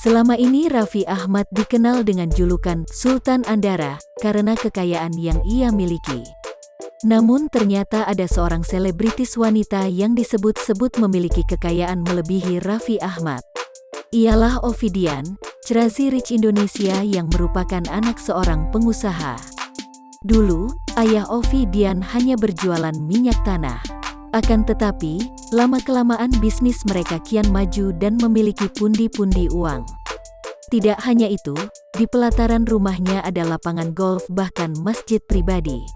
Selama ini Raffi Ahmad dikenal dengan julukan Sultan Andara karena kekayaan yang ia miliki. Namun ternyata ada seorang selebritis wanita yang disebut-sebut memiliki kekayaan melebihi Raffi Ahmad. Ialah Ovidian, Crazy Rich Indonesia yang merupakan anak seorang pengusaha. Dulu, ayah Ovidian hanya berjualan minyak tanah. Akan tetapi, lama-kelamaan bisnis mereka kian maju dan memiliki pundi-pundi uang. Tidak hanya itu, di pelataran rumahnya ada lapangan golf bahkan masjid pribadi.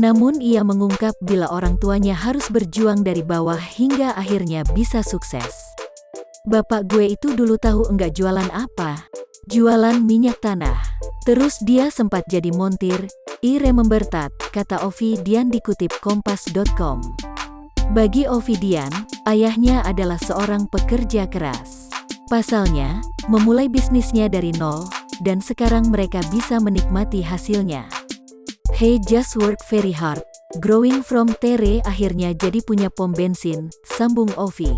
Namun ia mengungkap bila orang tuanya harus berjuang dari bawah hingga akhirnya bisa sukses. Bapak gue itu dulu tahu enggak jualan apa? Jualan minyak tanah. Terus dia sempat jadi montir, remember that, kata Ovidian dikutip kompas.com. Bagi Ovidian, ayahnya adalah seorang pekerja keras. Pasalnya, memulai bisnisnya dari nol, dan sekarang mereka bisa menikmati hasilnya. He just work very hard, growing from there akhirnya jadi punya pom bensin, sambung Ovi.